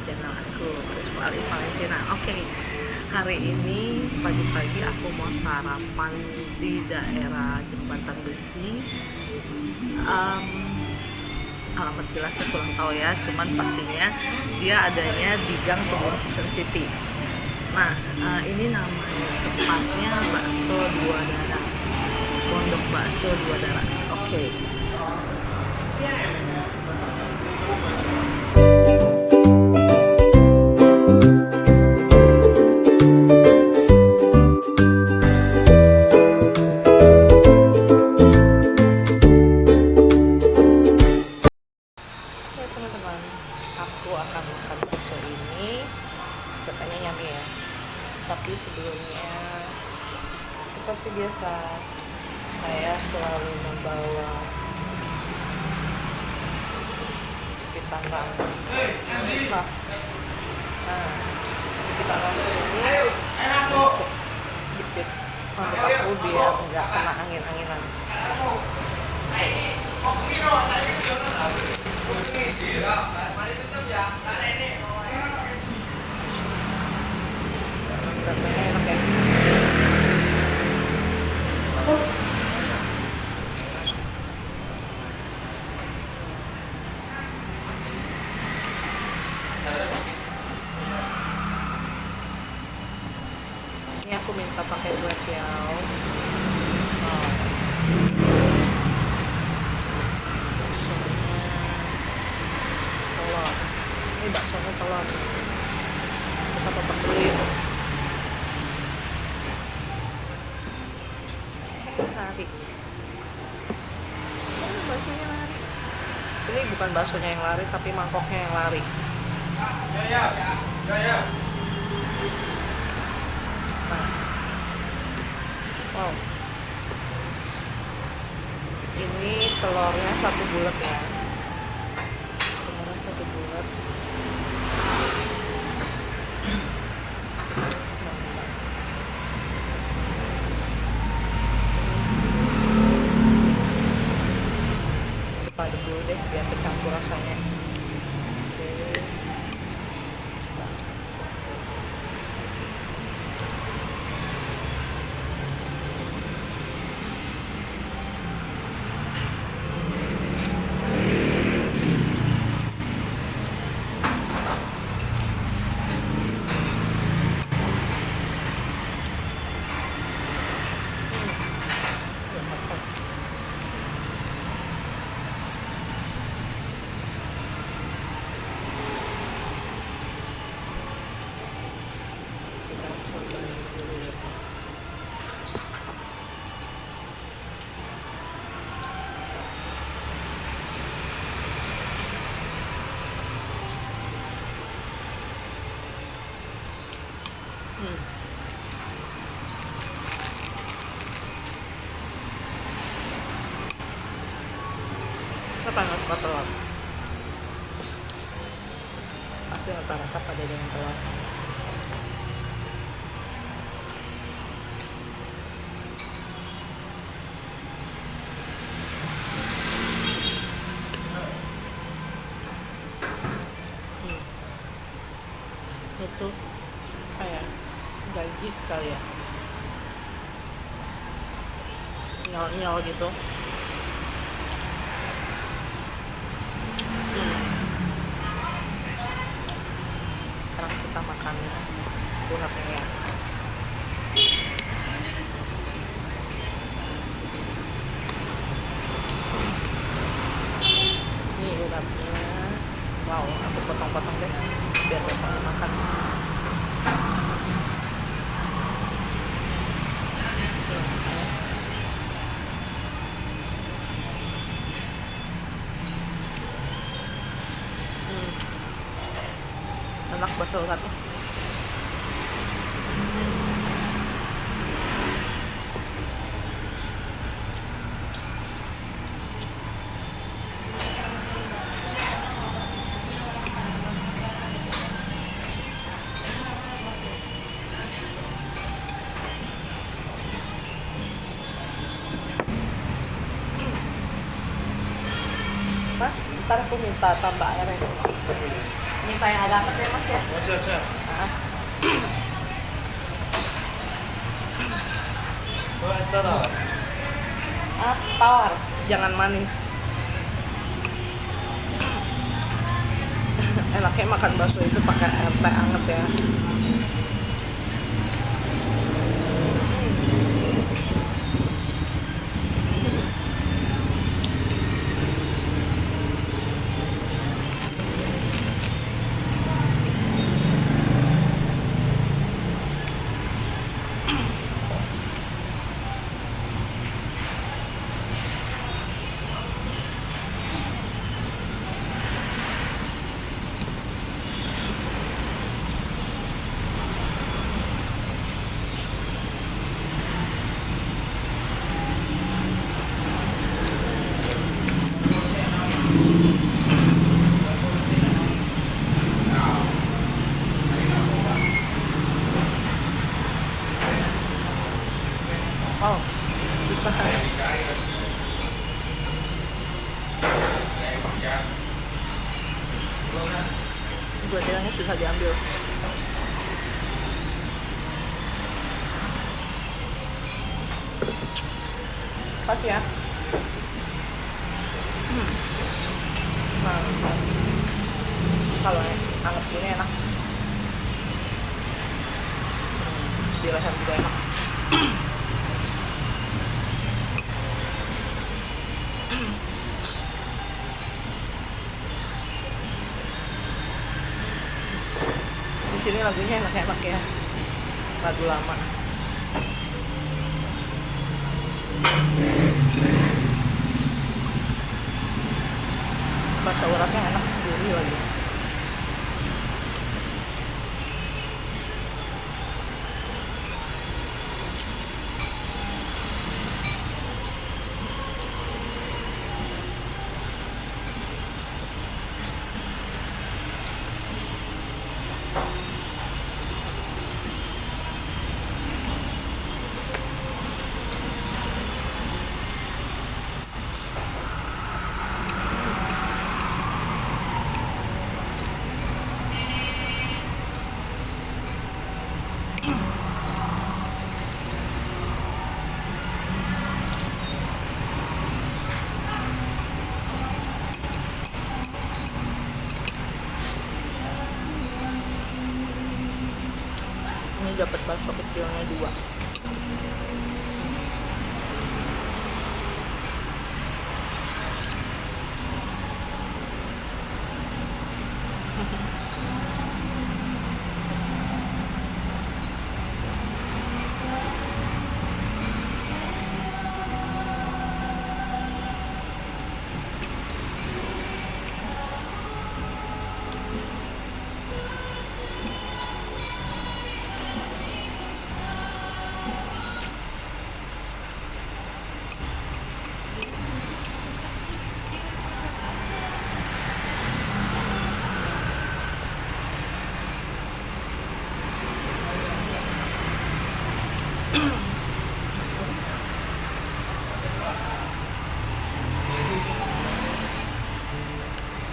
channel aku, Rizwa Ali Valentina. Oke, hari ini pagi-pagi aku mau sarapan di daerah Jembatan Besi. Alamat jelasnya kurang tahu ya, cuman pastinya dia adanya di gang sebelum Season City. Nah, ini namanya tempatnya Bakso Dua Darah, Pondok Bakso Dua Darah. Oke. Teman-teman, aku akan makan bakso ini, katanya yummy ya. Tapi sebelumnya, seperti biasa, saya selalu membawa jepitan rambut. Nah, jepitan rambut ini untuk jepit rambut aku biar nggak kena angin-anginan. Rasanya enak ya. Ini aku minta pakai black yao. Telur. Ini baksonya telur. Kita potong dulu ya. Lari. Baksonya lari. Ini bukan baksonya yang lari, tapi mangkoknya yang lari. Nah. Wow. Ini telurnya satu bulat ya. Telurnya satu bulat. Aduk dulu deh biar kecampur rasanya. Oke. Kenapa nggak suka telur? Pasti rata-rata pada dengan telur. Itu kayak gaji sekali ya, nyol-nyol gitu. Sekarang kita makan uratnya ya. Ini uratnya. Wow, aku potong-potong deh biar gampang makan. Enak betul uratnya. Mas, ntar aku minta tambah airnya. Minta yang agak anget ya mas ya. Oh, siap siap. Oh, es tawar. Tawar, jangan manis. Enaknya makan bakso itu pakai air teh anget ya. Oh, susah. Gorengannya susah diambil. Pas ya. Nah, kalau anget gini enak. Di leher juga enak. Di sini lagunya enak-enak ya, lagu lama. Bahasa uratnya enak, gurih lagi. Ini dapat bakso kecilnya 2.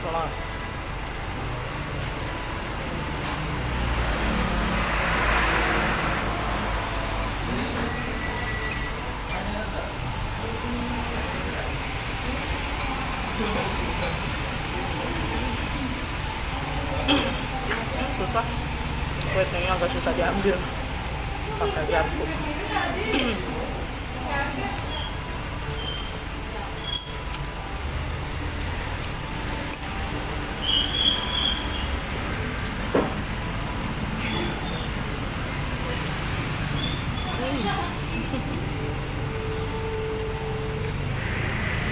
Tolong. Susah, kuenya agak susah diambil pakai garpu.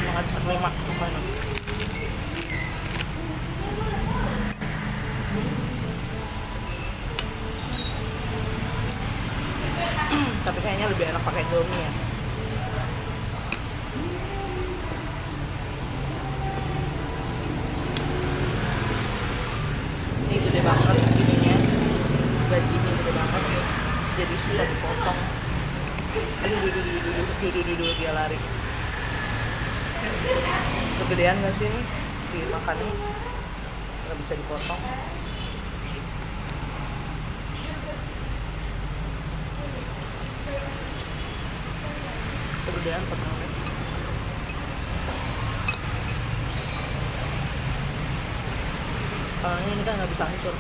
Semangat 45 kemana? Tapi kayaknya lebih enak pakai Indomie ya. Ini gede banget ininya, gajinya gede banget, jadi susah dipotong. Aduh, dia lari. Kegedean gak sih ini dimakannya? Nggak bisa dipotong. udah potongnya. Kalau ini kan nggak bisa hancur.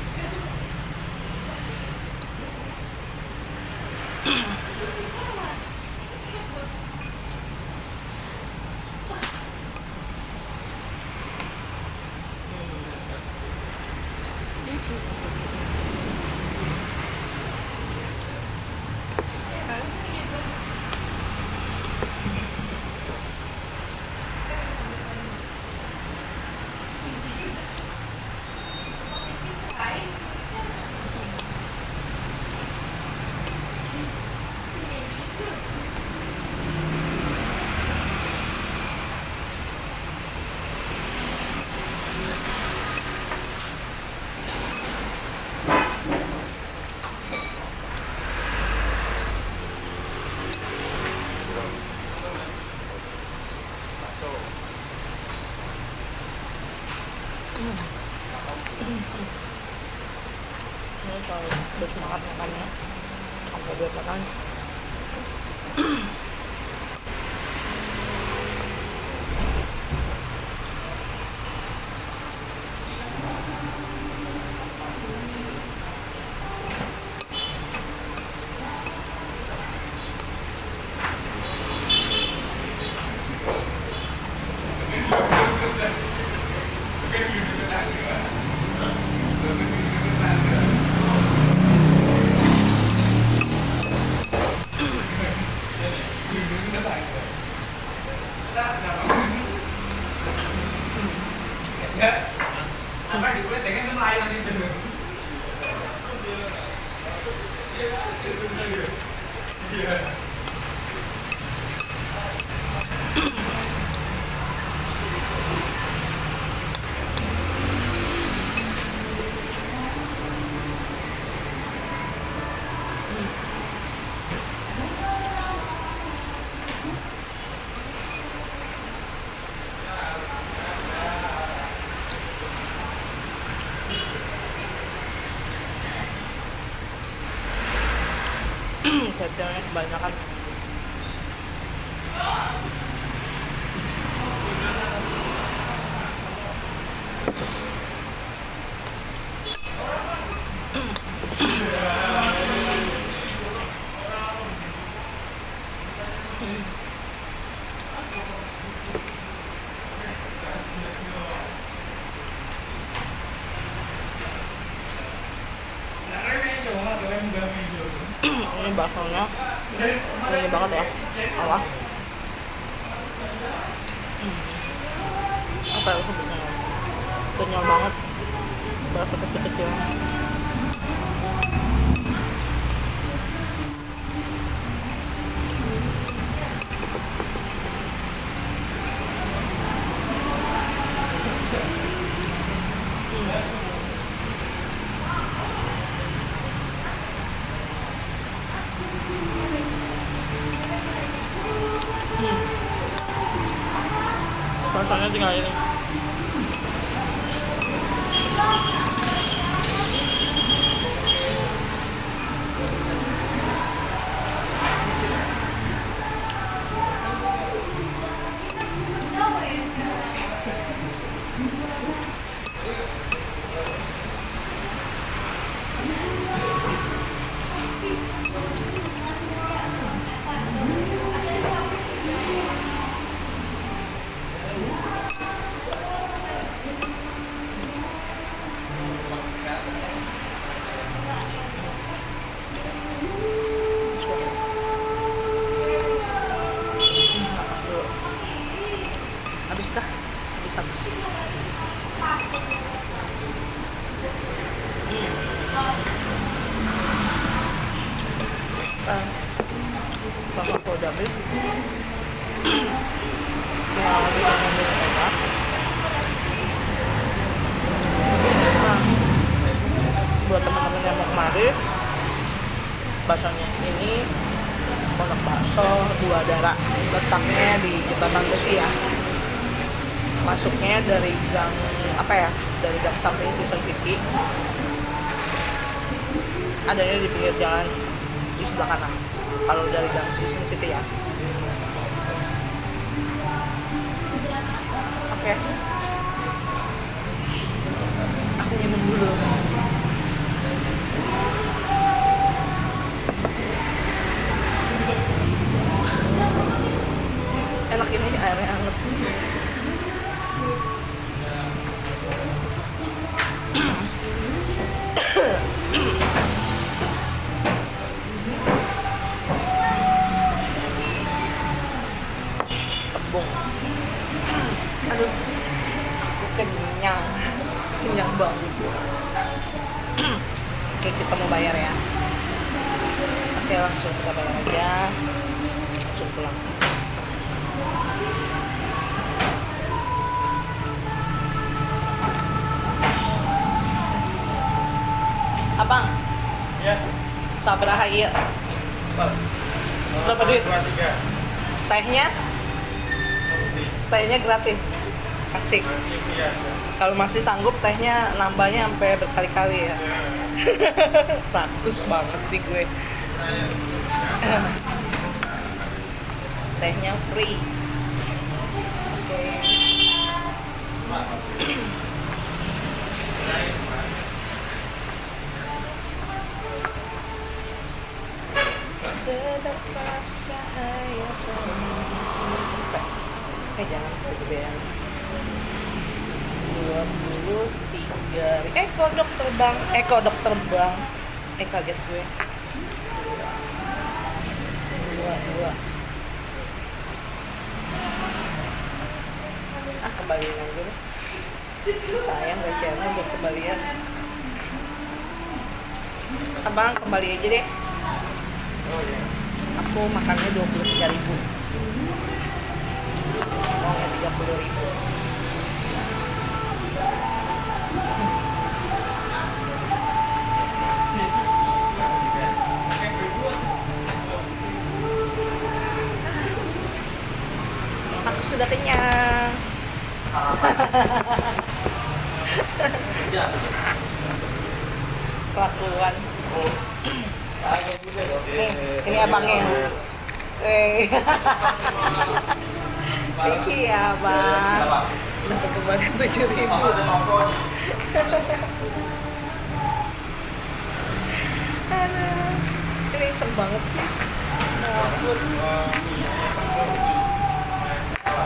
Ini kalau udah semangat makannya sampai dia makan. Kecilnya kebanyakan. Ini baksonya ini banget ya, Allah. Apa ya sebetulnya? Kenyal banget, bakso kecil-kecil. Baksonya tinggal ini. Habis dah, habis. Bakal kau dabel. Buat teman-teman yang mau kemari, baksonya ini Pondok Bakso Dua Darah, letaknya di Jembatan Besi ya. Masuknya dari gang dari gang samping Season City. Adanya di pinggir jalan di sebelah kanan. Kalau dari gang Season City ya. Oke. Aku minum dulu. Enak ini airnya anget. Tebung. Aduh, aku kenyang banget. Oke, kita mau bayar ya. Oke, langsung kita bayar aja, langsung pulang. Abang, Ya, sabaraha ieu? pas. Berapa duit? 23. Tehnya? Tehnya gratis. Asik. Masih biasa. Kalau masih sanggup tehnya nambahnya sampai berkali-kali ya. Rakus banget sih gue. Tehnya free. Oke. Sebatas cahaya jangan kegedean. 23. Kodok terbang. Kaget gue. 22. Kembaliin aja deh. Sayang recehannya buat kembalian. Abang kembali aja deh. Oh ya. Aku makannya 23.000. Maunya 30.000. Aku sudah kenyang. Kelakuan. Nih, ini abangnya. Thank you ya, Bang. Dapat kembalian 7.000. Aduh, ini iseng banget sih.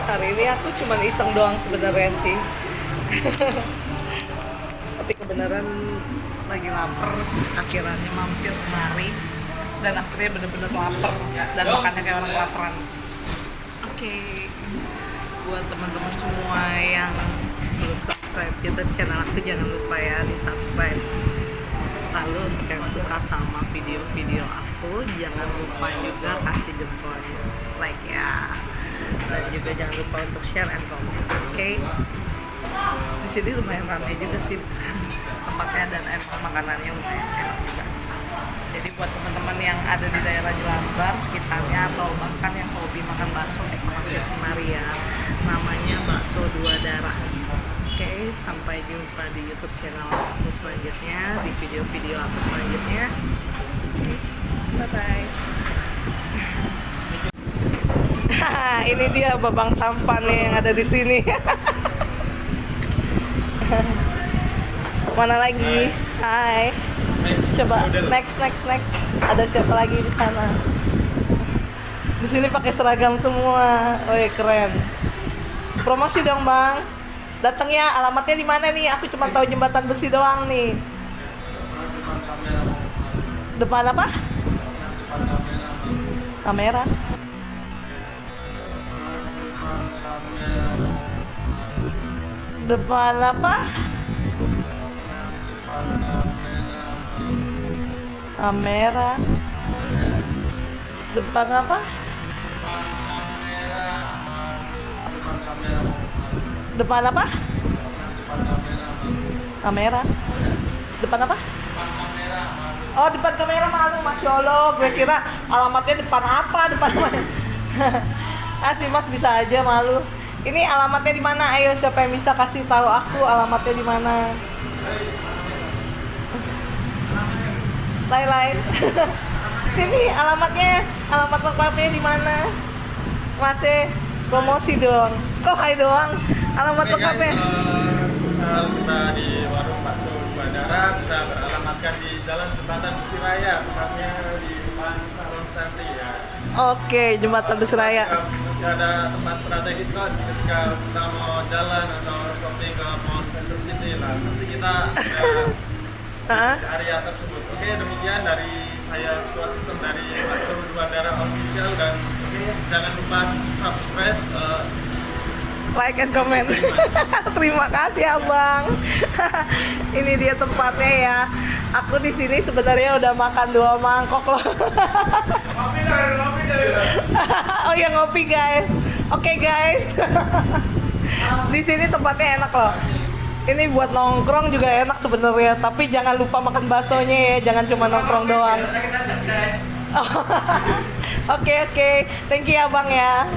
Hari ini aku cuma iseng doang sebenarnya sih. Tapi kebenaran lagi lapar, akhirnya mampir kemari dan akhirnya bener-bener lapar dan makannya kayak orang kelaparan. Oke, buat teman-teman semua yang belum subscribe YouTube channel aku, jangan lupa ya di subscribe. Lalu untuk yang suka sama video-video aku, jangan lupa juga kasih jempol like ya, dan juga jangan lupa untuk share and comment. Oke. Di sini lumayan ramai juga sih tempatnya dan emang makanannya lumayan enak juga. Jadi buat teman-teman yang ada di daerah Jelambar sekitarnya atau bahkan yang hobi makan bakso bisa mampir kemari ya. Namanya Bakso Dua Darah. Oke, sampai jumpa di YouTube channel aku selanjutnya, di video-video aku selanjutnya. Oke, bye bye. Ini dia babang tampan nih yang ada di sini. Mana lagi? Hai. Coba next. Ada siapa lagi di sana? Di sini pakai seragam semua. Woi, keren. Promosi dong, Bang. Datang ya, alamatnya di mana nih? Aku cuma tahu Jembatan Besi doang nih. Depan apa? Kamera. Depan apa? Kamera. Depan apa? Depan apa? Kamera. Depan apa? Oh, depan kamera malu, Masya Allah. Gue kira alamatnya depan apa? Depan mana? Si Mas bisa aja malu. Ini alamatnya di mana? Ayo, siapa yang bisa kasih tahu aku alamatnya di mana? Lain. Sini alamatnya, alamat lengkapnya di mana? Mas, Promosi doang. Kok hai doang? Alamat Oke, lengkapnya? kita di warung bakso Bandara, bisa beralamatkan di Jalan Jembatan Besi Raya, tepatnya di depan Salon Santri ya. Oke, Jembatan Besi Raya. Masih ada tempat strategis kok ketika kita mau jalan atau shopping ke Mall Season City lah. Pasti kita ada Heeh. area tersebut. Oke, demikian dari saya sebuah sistem dari Bakso Bandara Official dan oke, jangan lupa subscribe. Like and comment. Terima kasih abang. Ini dia tempatnya ya. Aku di sini sebenarnya udah makan 2 mangkok loh. Ngopi deh. Oh ya ngopi guys. Oke guys. Di sini tempatnya enak loh. Ini buat nongkrong juga enak sebenarnya. Tapi jangan lupa makan baksonya ya. Jangan cuma nongkrong doang. Oke. Thank you abang ya.